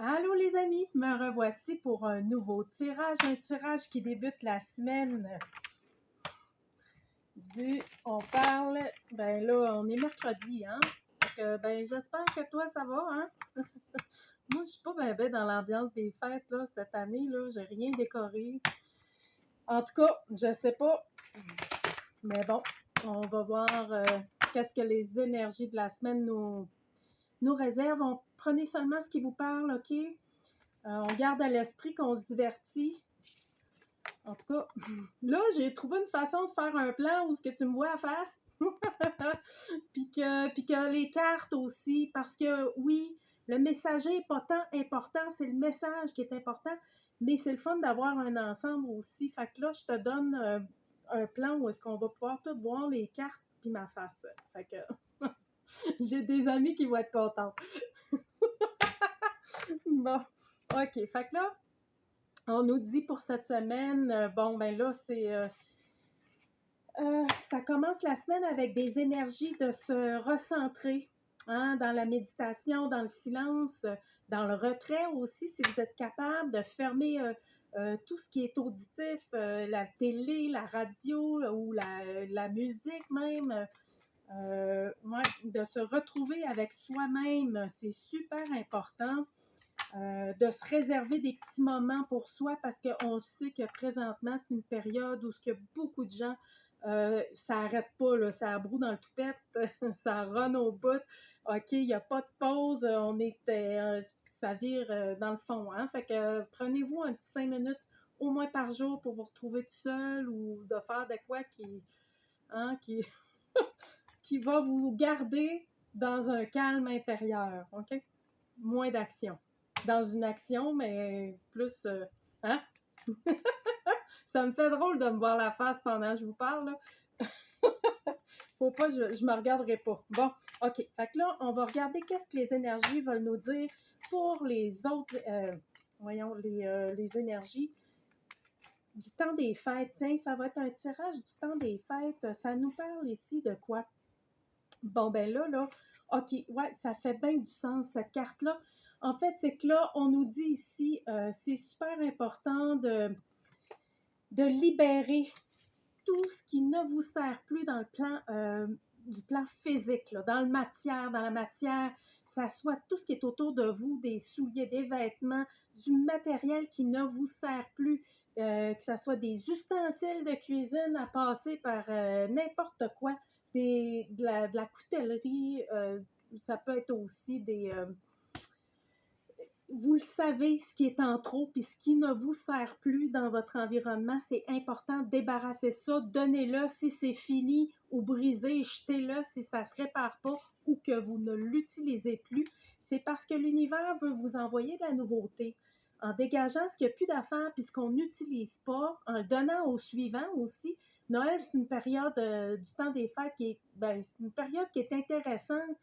Allô les amis, me revoici pour un nouveau tirage, un tirage qui débute la semaine on parle, ben là, on est mercredi, hein? Ben j'espère que toi ça va, hein? Moi, je suis pas ben dans l'ambiance des fêtes, là, cette année, là, j'ai rien décoré. En tout cas, je sais pas, mais bon, on va voir qu'est-ce que les énergies de la semaine nous réservent. Prenez seulement ce qui vous parle, OK? On garde à l'esprit qu'on se divertit. En tout cas, là, j'ai trouvé une façon de faire un plan où ce que tu me vois à face. puis que les cartes aussi, parce que oui, le messager n'est pas tant important, c'est le message qui est important, mais c'est le fun d'avoir un ensemble aussi. Fait que là, je te donne un plan où est-ce qu'on va pouvoir tout voir les cartes puis ma face. Fait que j'ai des amis qui vont être contents. Bon, OK. Fait que là, on nous dit pour cette semaine, bon, ben là, ça commence la semaine avec des énergies de se recentrer, hein, dans la méditation, dans le silence, dans le retrait aussi, si vous êtes capable de fermer tout ce qui est auditif, la télé, la radio ou la musique même. Ouais, de se retrouver avec soi-même, c'est super important. De se réserver des petits moments pour soi parce qu'on sait que présentement, c'est une période où ce que beaucoup de gens, ça n'arrête pas, là, ça broue dans le toupette, ça run au bout. OK, il n'y a pas de pause, ça vire dans le fond. Hein? Fait que prenez-vous un petit 5 minutes au moins par jour pour vous retrouver tout seul ou de faire de quoi hein, qui va vous garder dans un calme intérieur. OK? Moins d'action. Dans une action, mais plus. Hein? Ça me fait drôle de me voir la face pendant que je vous parle. Là. Faut pas, je me regarderai pas. Bon, OK. Fait que là, on va regarder qu'est-ce que les énergies veulent nous dire pour les autres. Voyons, les énergies du temps des fêtes. Tiens, ça va être un tirage du temps des fêtes. Ça nous parle ici de quoi? Bon, ben là, OK, ouais, ça fait bien du sens, cette carte-là. En fait, c'est que là, on nous dit ici, c'est super important de libérer tout ce qui ne vous sert plus dans le plan, du plan physique, là, dans la matière, ça soit tout ce qui est autour de vous, des souliers, des vêtements, du matériel qui ne vous sert plus, que ce soit des ustensiles de cuisine à passer par n'importe quoi, de la coutellerie, ça peut être aussi vous le savez, ce qui est en trop, puis ce qui ne vous sert plus dans votre environnement, c'est important de débarrasser ça, donnez-le si c'est fini ou brisé, jetez-le si ça ne se répare pas ou que vous ne l'utilisez plus. C'est parce que l'univers veut vous envoyer de la nouveauté. En dégageant ce qu'il n'y a plus d'affaires puis ce qu'on n'utilise pas, en le donnant au suivant aussi. Noël, c'est une période du temps des fêtes c'est une période qui est intéressante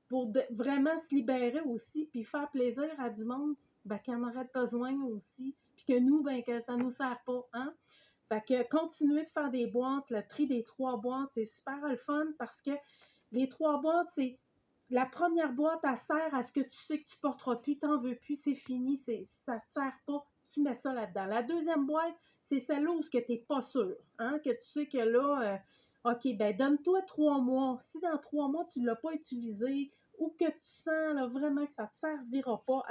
pour vraiment se libérer aussi, puis faire plaisir à du monde qui en aurait besoin aussi, puis que nous, que ça ne nous sert pas. Hein? Fait que continuer de faire des boîtes, le tri des 3 boîtes, c'est super le fun parce que les 3 boîtes, c'est la première boîte, elle sert à ce que tu sais que tu ne porteras plus, tu n'en veux plus, c'est fini, ça ne te sert pas, tu mets ça là-dedans. La deuxième boîte, c'est celle-là où tu n'es pas sûr, hein, que tu sais que là, OK, ben donne-toi 3 mois. Si dans 3 mois, tu ne l'as pas utilisé ou que tu sens là, vraiment que ça ne te servira pas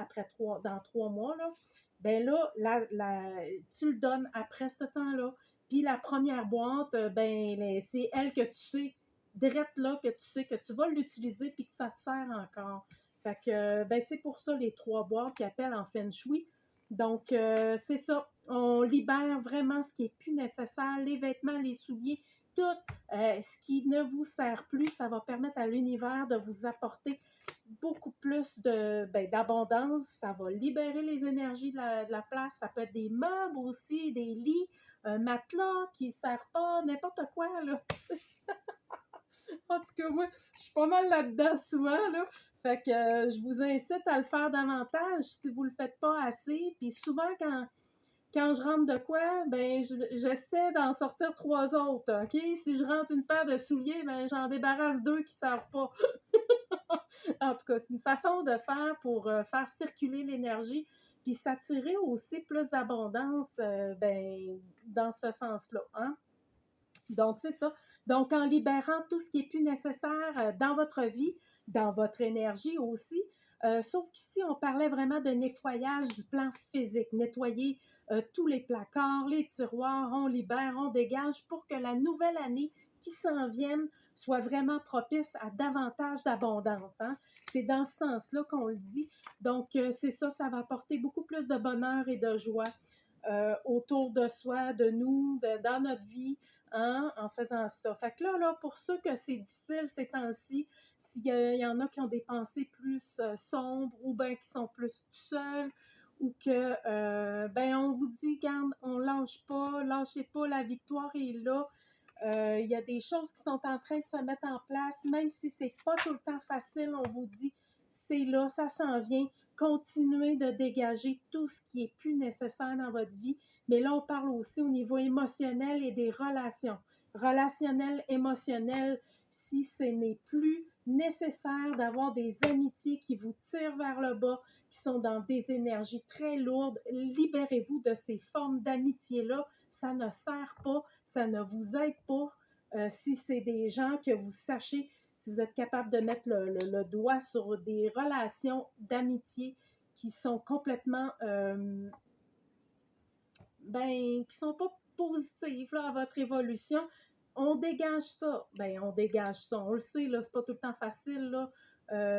dans 3 mois, là, ben là, tu le donnes après ce temps-là. Puis la première boîte, c'est elle que tu sais, direct là, que tu sais que tu vas l'utiliser puis que ça te sert encore. Fait que, c'est pour ça les 3 boîtes qu'ils appellent en Feng Shui. Donc, c'est ça. On libère vraiment ce qui est plus nécessaire, les vêtements, les souliers, tout ce qui ne vous sert plus. Ça va permettre à l'univers de vous apporter beaucoup plus d'abondance. Ça va libérer les énergies de la place. Ça peut être des meubles aussi, des lits, un matelas qui ne sert pas, n'importe quoi, là. En tout cas, moi, je suis pas mal là-dedans souvent, là. Fait que je vous incite à le faire davantage si vous le faites pas assez. Puis souvent, quand quand je rentre de quoi, ben j'essaie d'en sortir 3 autres, OK? Si je rentre une paire de souliers, ben j'en débarrasse 2 qui ne servent pas. En tout cas, c'est une façon de faire pour faire circuler l'énergie puis s'attirer aussi plus d'abondance ben, dans ce sens-là. Hein? Donc, c'est ça. Donc, en libérant tout ce qui est plus nécessaire dans votre vie, dans votre énergie aussi, sauf qu'ici, on parlait vraiment de nettoyage du plan physique, nettoyer tous les placards, les tiroirs, on libère, on dégage pour que la nouvelle année qui s'en vienne soit vraiment propice à davantage d'abondance. Hein? C'est dans ce sens-là qu'on le dit. Donc, c'est ça, ça va apporter beaucoup plus de bonheur et de joie autour de soi, de nous, dans notre vie. Hein, en faisant ça. Fait que là, pour ceux que c'est difficile ces temps-ci, s'il y en a qui ont des pensées plus sombres ou bien qui sont plus seuls ou que, ben on vous dit, garde, on lâche pas, lâchez pas, la victoire est là. Il y a des choses qui sont en train de se mettre en place, même si c'est pas tout le temps facile, on vous dit, c'est là, ça s'en vient. Continuez de dégager tout ce qui est plus nécessaire dans votre vie. Mais là, on parle aussi au niveau émotionnel et des relations. Relationnel, émotionnel, si ce n'est plus nécessaire d'avoir des amitiés qui vous tirent vers le bas, qui sont dans des énergies très lourdes, libérez-vous de ces formes d'amitié-là. Ça ne sert pas, ça ne vous aide pas. Si c'est des gens que vous sachez, si vous êtes capable de mettre le doigt sur des relations d'amitié qui sont complètement qui sont pas positives là, à votre évolution, on dégage ça. Ben, on dégage ça. On le sait, là, c'est pas tout le temps facile, là.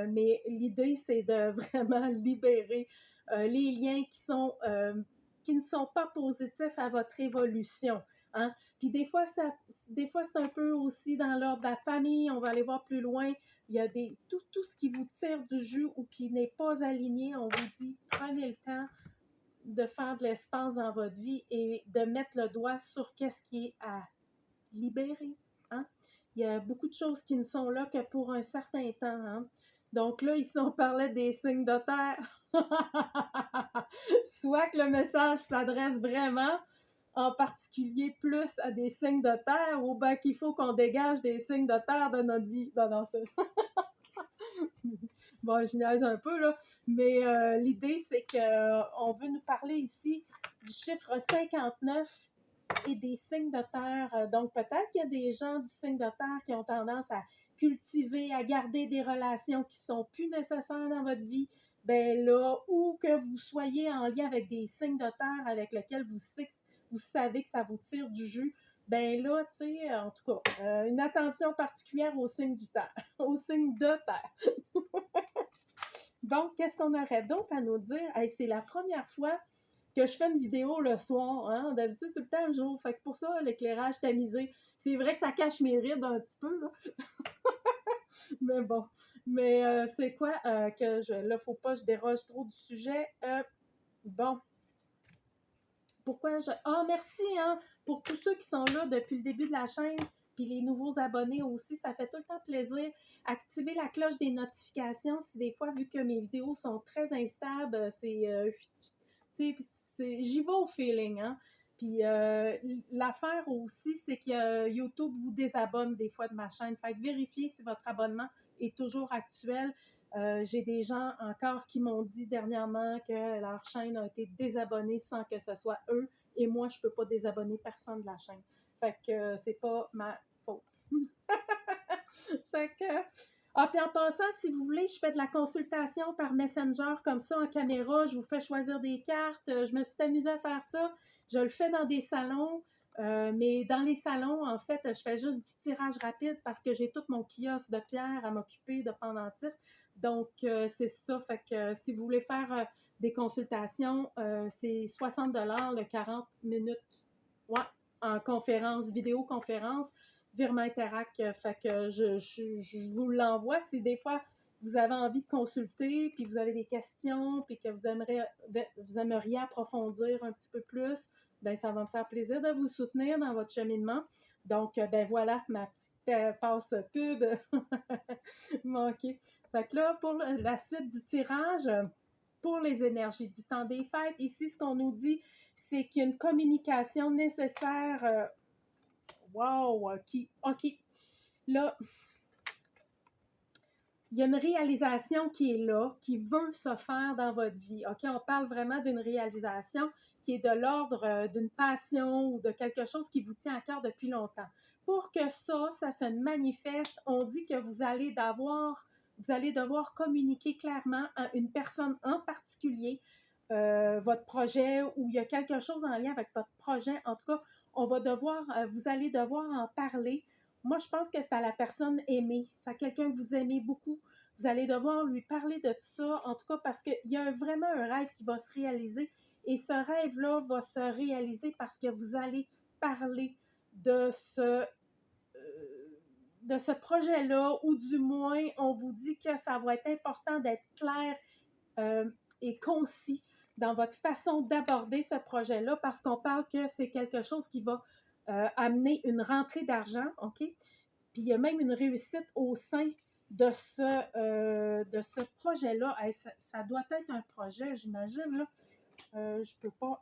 Mais l'idée, c'est de vraiment libérer les liens qui ne sont pas positifs à votre évolution. Hein? Puis des fois, c'est un peu aussi dans l'ordre de la famille. On va aller voir plus loin. Il y a tout ce qui vous tire du jus ou qui n'est pas aligné. On vous dit, prenez le temps de faire de l'espace dans votre vie et de mettre le doigt sur qu'est-ce qui est à libérer. Hein? Il y a beaucoup de choses qui ne sont là que pour un certain temps. Hein? Donc là, ici, on parlait des signes de terre. Soit que le message s'adresse vraiment en particulier plus à des signes de terre ou bien qu'il faut qu'on dégage des signes de terre de notre vie. Non, c'est... Bon, je niaise un peu, là, mais l'idée, c'est qu'on veut nous parler ici du chiffre 59 et des signes de terre. Donc, peut-être qu'il y a des gens du signe de terre qui ont tendance à cultiver, à garder des relations qui sont plus nécessaires dans votre vie. Ben là, ou que vous soyez en lien avec des signes de terre avec lesquels vous savez que ça vous tire du jus. Ben là, tu sais, en tout cas, une attention particulière aux signes du terre, aux signes de terre. Donc, qu'est-ce qu'on aurait d'autre à nous dire? Hey, c'est la première fois que je fais une vidéo le soir. Hein? D'habitude, tout le temps le jour. Fait que c'est pour ça l'éclairage tamisé. C'est vrai que ça cache mes rides un petit peu, là. Mais bon. Mais c'est quoi que je. Là, faut pas que je déroge trop du sujet. Bon. Pourquoi je. Ah, merci, hein, pour tous ceux qui sont là depuis le début de la chaîne. Puis les nouveaux abonnés aussi, ça fait tout le temps plaisir. Activez la cloche des notifications si des fois, vu que mes vidéos sont très instables, j'y vais au feeling. Hein? Puis l'affaire aussi, c'est que YouTube vous désabonne des fois de ma chaîne. Fait que vérifiez si votre abonnement est toujours actuel. J'ai des gens encore qui m'ont dit dernièrement que leur chaîne a été désabonnée sans que ce soit eux. Et moi, je ne peux pas désabonner personne de la chaîne. Fait que c'est pas ma faute. Fait que. Ah, puis en passant, si vous voulez, je fais de la consultation par Messenger comme ça en caméra. Je vous fais choisir des cartes. Je me suis amusée à faire ça. Je le fais dans des salons. Mais dans les salons, en fait, je fais juste du tirage rapide parce que j'ai tout mon kiosque de pierre à m'occuper de pendentifs. Donc, c'est ça. Fait que si vous voulez faire des consultations, c'est 60 de 40 minutes. Ouais, en conférence, vidéoconférence. Virement Interac, fait que je vous l'envoie. Si des fois vous avez envie de consulter, puis vous avez des questions, puis que vous aimeriez approfondir un petit peu plus, ben ça va me faire plaisir de vous soutenir dans votre cheminement. Donc, ben voilà, ma petite passe pub manquée. Fait que là, pour la suite du tirage, pour les énergies du temps des fêtes. Ici, ce qu'on nous dit, c'est qu'il y a une communication nécessaire. Wow, OK. Là, il y a une réalisation qui est là, qui veut se faire dans votre vie. OK, on parle vraiment d'une réalisation qui est de l'ordre d'une passion ou de quelque chose qui vous tient à cœur depuis longtemps. Pour que ça se manifeste, on dit que vous allez devoir communiquer clairement à une personne en particulier votre projet ou il y a quelque chose en lien avec votre projet. En tout cas, vous allez devoir en parler. Moi, je pense que c'est à la personne aimée, c'est à quelqu'un que vous aimez beaucoup. Vous allez devoir lui parler de ça, en tout cas parce qu'il y a vraiment un rêve qui va se réaliser et ce rêve-là va se réaliser parce que vous allez parler de ce projet-là ou du moins, on vous dit que ça va être important d'être clair et concis dans votre façon d'aborder ce projet-là parce qu'on parle que c'est quelque chose qui va amener une rentrée d'argent, OK? Puis il y a même une réussite au sein de ce projet-là. Hey, ça doit être un projet, j'imagine, là. Je ne peux pas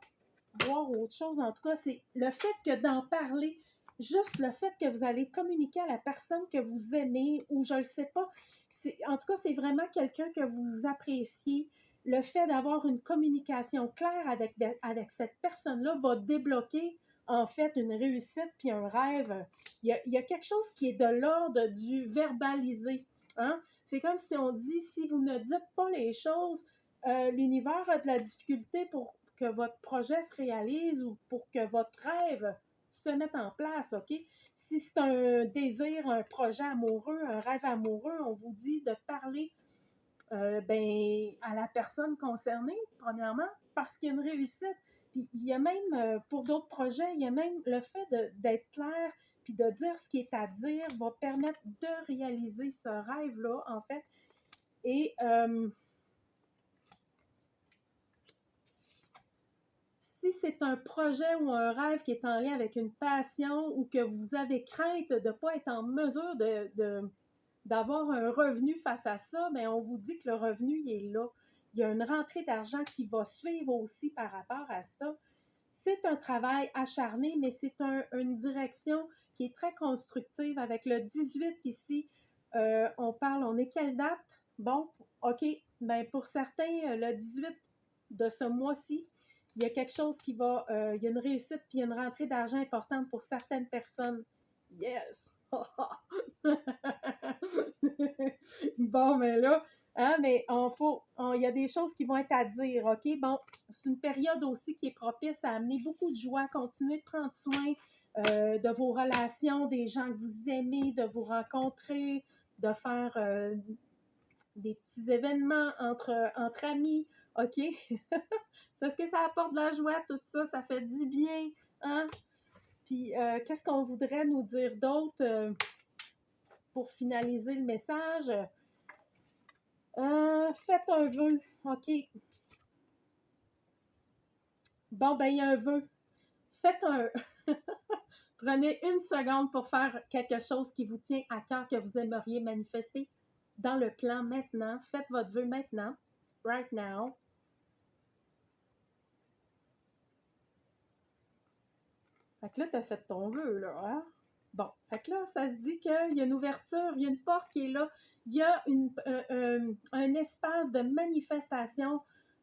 voir autre chose. En tout cas, c'est le fait que d'en parler, juste le fait que vous allez communiquer à la personne que vous aimez ou je ne le sais pas. En tout cas, c'est vraiment quelqu'un que vous appréciez. Le fait d'avoir une communication claire avec cette personne-là va débloquer en fait une réussite puis un rêve. Il y a quelque chose qui est de l'ordre du verbalisé. Hein? C'est comme si on dit, si vous ne dites pas les choses, l'univers a de la difficulté pour que votre projet se réalise ou pour que votre rêve se mette en place, OK? Si c'est un désir, un projet amoureux, un rêve amoureux, on vous dit de parler à la personne concernée, premièrement, parce qu'il y a une réussite. Puis il y a même, pour d'autres projets, il y a même le fait d'être clair puis de dire ce qui est à dire va permettre de réaliser ce rêve-là, en fait. Et si c'est un projet ou un rêve qui est en lien avec une passion ou que vous avez crainte de ne pas être en mesure d'avoir un revenu face à ça, bien, on vous dit que le revenu il est là. Il y a une rentrée d'argent qui va suivre aussi par rapport à ça. C'est un travail acharné, mais c'est une direction qui est très constructive. Avec le 18 ici, on est quelle date? Bon, OK, bien pour certains, le 18 de ce mois-ci, il y a quelque chose il y a une réussite puis il y a une rentrée d'argent importante pour certaines personnes. Yes! Bon, mais là, hein, mais il y a des choses qui vont être à dire, OK? Bon, c'est une période aussi qui est propice à amener beaucoup de joie, continuer de prendre soin de vos relations, des gens que vous aimez, de vous rencontrer, de faire des petits événements entre amis, OK? Parce que ça apporte de la joie, tout ça, ça fait du bien, hein? Puis, qu'est-ce qu'on voudrait nous dire d'autre pour finaliser le message? Faites un vœu, OK? Bon, ben, il y a un vœu. Faites un... Prenez une seconde pour faire quelque chose qui vous tient à cœur, que vous aimeriez manifester dans le plan maintenant. Faites votre vœu maintenant, right now. Fait que là, tu as fait ton vœu, là, hein? Bon, fait que là, ça se dit qu'il y a une ouverture, il y a une porte qui est là, il y a un espace de manifestation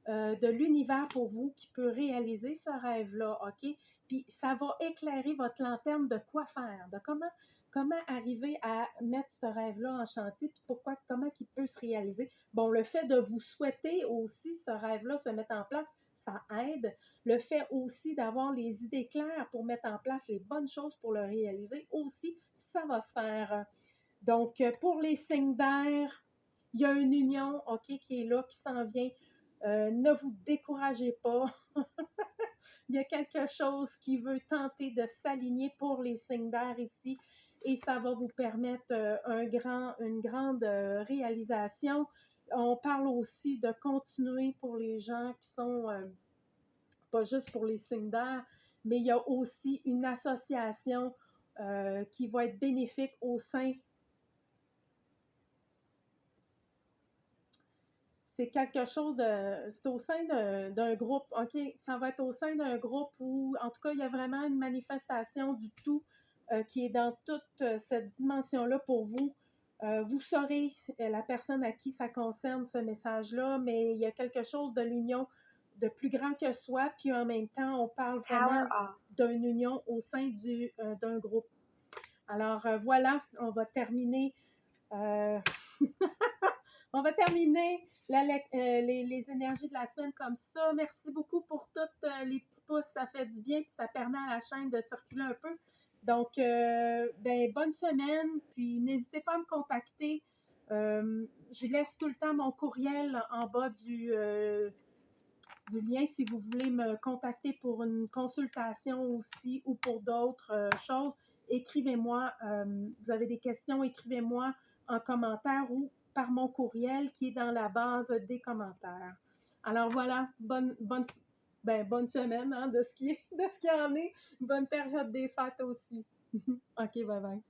de l'univers pour vous qui peut réaliser ce rêve-là, OK? Puis ça va éclairer votre lanterne de quoi faire, de comment arriver à mettre ce rêve-là en chantier, puis comment il peut se réaliser. Bon, le fait de vous souhaiter aussi ce rêve-là se mettre en place, ça aide. Le fait aussi d'avoir les idées claires pour mettre en place les bonnes choses pour le réaliser aussi, ça va se faire. Donc, pour les signes d'air, il y a une union, OK, qui est là, qui s'en vient. Ne vous découragez pas. Il y a quelque chose qui veut tenter de s'aligner pour les signes d'air ici et ça va vous permettre une grande réalisation. On parle aussi de continuer pour les gens qui sont pas juste pour les signes d'air, mais il y a aussi une association qui va être bénéfique au sein. c'est quelque chose de... C'est au sein d'un groupe, OK? Ça va être au sein d'un groupe où, en tout cas, il y a vraiment une manifestation du tout qui est dans toute cette dimension-là pour vous. Vous saurez la personne à qui ça concerne, ce message-là, mais il y a quelque chose de l'union de plus grand que soi, puis en même temps, on parle Power vraiment off. d'une union au sein d'un groupe. Alors voilà, on va terminer euh, on va terminer les énergies de la semaine comme ça. Merci beaucoup pour tous les petits pouces. Ça fait du bien, puis ça permet à la chaîne de circuler un peu. Donc, ben, bonne semaine, puis n'hésitez pas à me contacter. Je laisse tout le temps mon courriel en bas du lien si vous voulez me contacter pour une consultation aussi ou pour d'autres choses. Écrivez-moi. Vous avez des questions, écrivez-moi en commentaire ou par mon courriel qui est dans la base des commentaires. Alors voilà, bonne semaine hein, de ce qui en est. Bonne période des fêtes aussi. OK, bye bye.